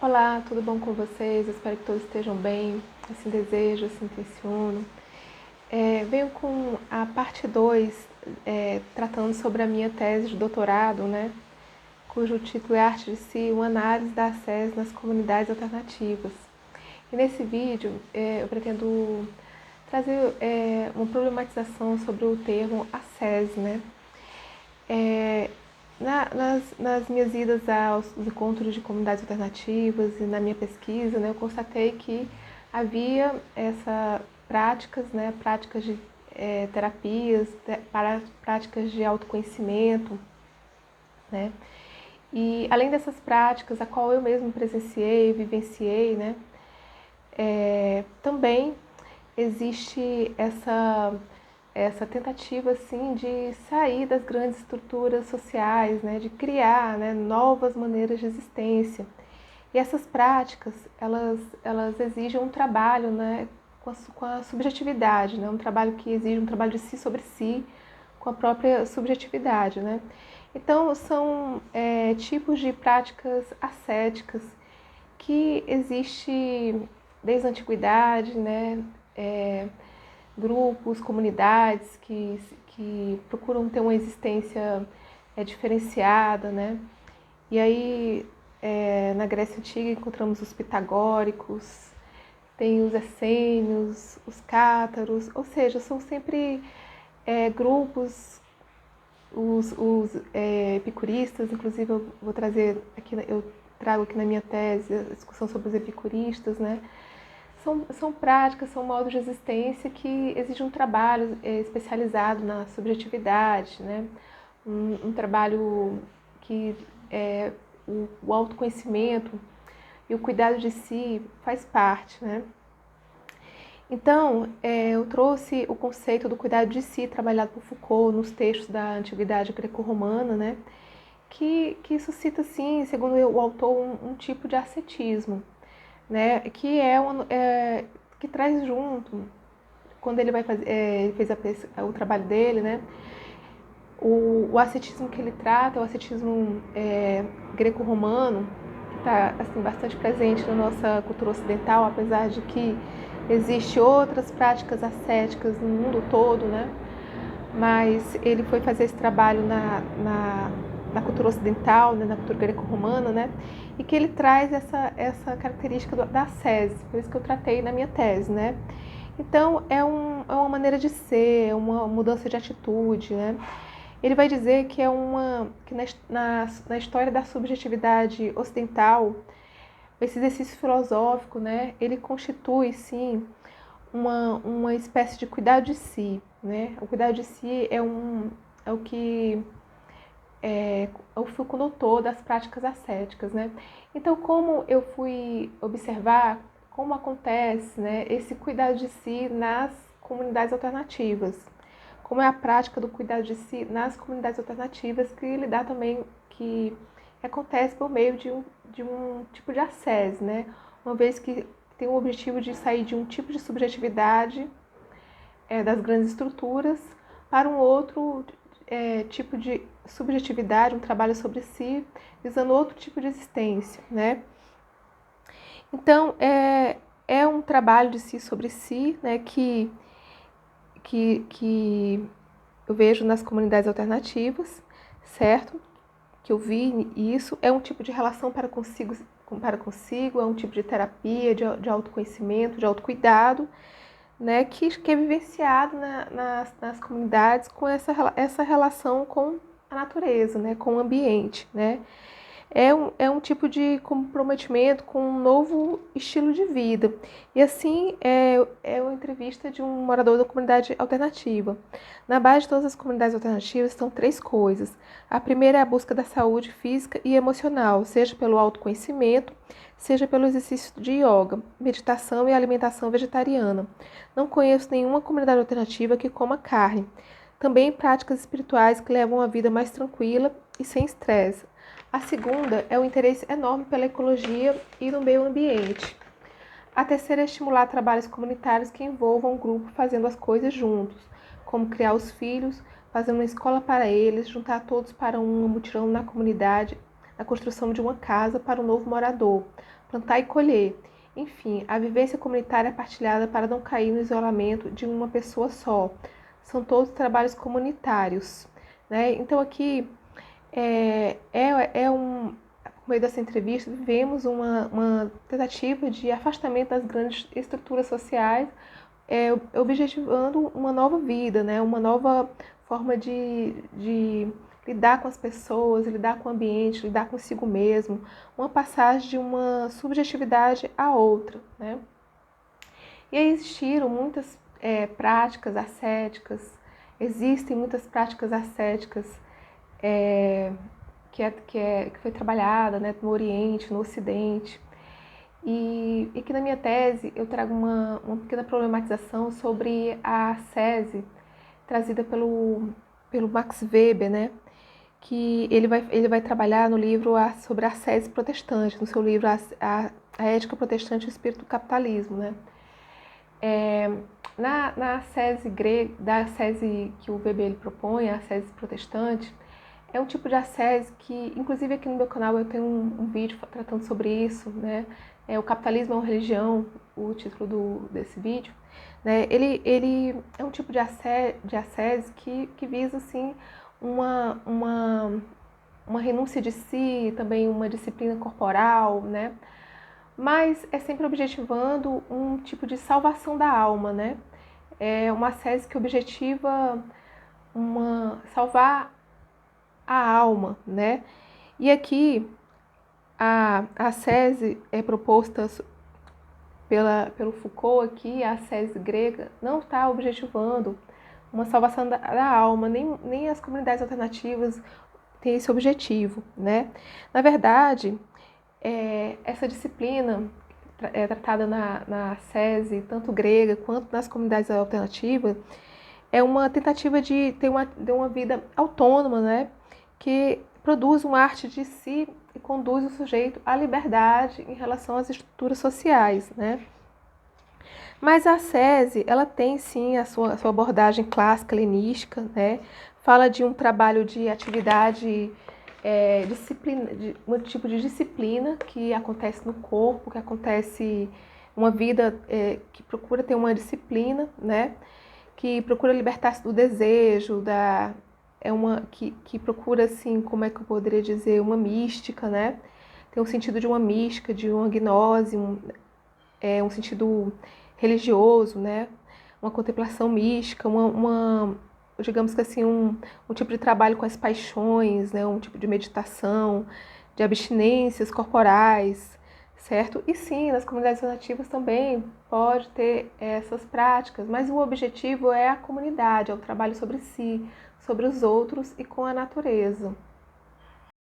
Olá, tudo bom com vocês? Espero que todos estejam bem. Assim desejo, assim intenciono. Venho com a parte 2, tratando sobre a minha tese de doutorado, né? Cujo título é Arte de Si, uma análise da SES nas comunidades alternativas. E nesse vídeo eu pretendo trazer uma problematização sobre o termo SES, né? Nas minhas idas aos encontros de comunidades alternativas e na minha pesquisa, né, eu constatei que havia essas práticas, né, práticas de terapias, práticas de autoconhecimento, né, e além dessas práticas, a qual eu mesmo presenciei, vivenciei, né, também existe essa tentativa assim de sair das grandes estruturas sociais, né, de criar, né, novas maneiras de existência. E essas práticas, elas exigem um trabalho, né, com a subjetividade, né, um trabalho que exige um trabalho de si sobre si, com a própria subjetividade, né. Então, são tipos de práticas ascéticas que existe desde a antiguidade, né, grupos, comunidades que procuram ter uma existência diferenciada, né? E aí, na Grécia Antiga, encontramos os pitagóricos, tem os essênios, os cátaros, ou seja, são sempre grupos, os epicuristas, inclusive eu vou trazer aqui, eu trago aqui na minha tese a discussão sobre os epicuristas, né? São práticas, são modos de existência que exigem um trabalho especializado na subjetividade, né? Um trabalho que o autoconhecimento e o cuidado de si faz parte, né? Então, eu trouxe o conceito do cuidado de si, trabalhado por Foucault nos textos da Antiguidade Greco-Romana, né? Que suscita, sim, segundo o autor, um tipo de ascetismo, né? Que traz junto, quando ele vai fazer, ele fez o trabalho dele, né? O ascetismo que ele trata é o ascetismo greco-romano, que está assim, bastante presente na nossa cultura ocidental, apesar de que existem outras práticas ascéticas no mundo todo, né? Mas ele foi fazer esse trabalho na cultura ocidental, né? Na cultura greco-romana, né? E que ele traz essa característica da ascese, por isso que eu tratei na minha tese, né? Então, é uma maneira de ser, é uma mudança de atitude, né? Ele vai dizer que que na história da subjetividade ocidental, esse exercício filosófico, né, ele constitui, sim, uma espécie de cuidado de si, né? O cuidado de si é o que é o fio condutor das práticas ascéticas, né? Então, como eu fui observar como acontece, né, esse cuidado de si nas comunidades alternativas, como é a prática do cuidado de si nas comunidades alternativas, que ele dá também que acontece por meio de um tipo de ascese, né? Uma vez que tem o objetivo de sair de um tipo de subjetividade das grandes estruturas para um outro tipo de subjetividade, um trabalho sobre si, visando outro tipo de existência, né? Então, é um trabalho de si sobre si, né, que eu vejo nas comunidades alternativas, certo? Que eu vi isso, é um tipo de relação para consigo, é um tipo de terapia, de autoconhecimento, de autocuidado, né, que é vivenciado nas comunidades com essa relação com a natureza, né, com o ambiente, né. É um tipo de comprometimento com um novo estilo de vida. E assim, é uma entrevista de um morador da comunidade alternativa. Na base de todas as comunidades alternativas estão 3 coisas. A primeira é a busca da saúde física e emocional, seja pelo autoconhecimento, seja pelo exercício de yoga, meditação e alimentação vegetariana. Não conheço nenhuma comunidade alternativa que coma carne. Também práticas espirituais que levam a vida mais tranquila e sem estresse. A segunda é o interesse enorme pela ecologia e no meio ambiente. A terceira é estimular trabalhos comunitários que envolvam o grupo fazendo as coisas juntos, como criar os filhos, fazer uma escola para eles, juntar todos para um mutirão na comunidade, a construção de uma casa para um novo morador, plantar e colher. Enfim, a vivência comunitária é partilhada para não cair no isolamento de uma pessoa só. São todos trabalhos comunitários, né? Então aqui por meio dessa entrevista, vivemos uma tentativa de afastamento das grandes estruturas sociais, objetivando uma nova vida, né? Uma nova forma de lidar com as pessoas, lidar com o ambiente, lidar consigo mesmo, uma passagem de uma subjetividade a outra, né? E aí existiram muitas práticas ascéticas, existem muitas práticas ascéticas que foi trabalhada, né, no Oriente, no Ocidente. E aqui na minha tese eu trago uma pequena problematização sobre a ascese trazida pelo Max Weber, né? Que ele vai trabalhar no livro sobre a ascese protestante, no seu livro a Ética Protestante e o Espírito do Capitalismo, né? Na ascese grega, da ascese que o Weber ele propõe, a ascese protestante, é um tipo de ascese que, inclusive aqui no meu canal eu tenho um vídeo tratando sobre isso, né? O Capitalismo é uma Religião, o título desse vídeo, né? Ele é um tipo de ascese que visa, assim, uma renúncia de si, também uma disciplina corporal, né? Mas é sempre objetivando um tipo de salvação da alma, né? É uma ascese que objetiva salvar a alma, né? E aqui a ascese é proposta pelo Foucault aqui, a ascese grega, não está objetivando uma salvação da alma, nem as comunidades alternativas têm esse objetivo, né? Na verdade, essa disciplina tratada na ascese, tanto grega quanto nas comunidades alternativas, é uma tentativa de ter uma vida autônoma, né? Que produz uma arte de si e conduz o sujeito à liberdade em relação às estruturas sociais, né? Mas a ascese, ela tem sim a sua abordagem clássica, helenística, né? Fala de um trabalho de atividade, um tipo de disciplina que acontece no corpo, que acontece uma vida que procura ter uma disciplina, né? Que procura libertar-se do desejo, que procura, assim, como é que eu poderia dizer, uma mística, né? Tem um sentido de uma mística, de uma gnose, um sentido religioso, né? Uma contemplação mística, digamos que assim, um tipo de trabalho com as paixões, né? Um tipo de meditação, de abstinências corporais, certo? E sim, nas comunidades nativas também pode ter essas práticas, mas o objetivo é a comunidade, é o trabalho sobre si, sobre os outros e com a natureza.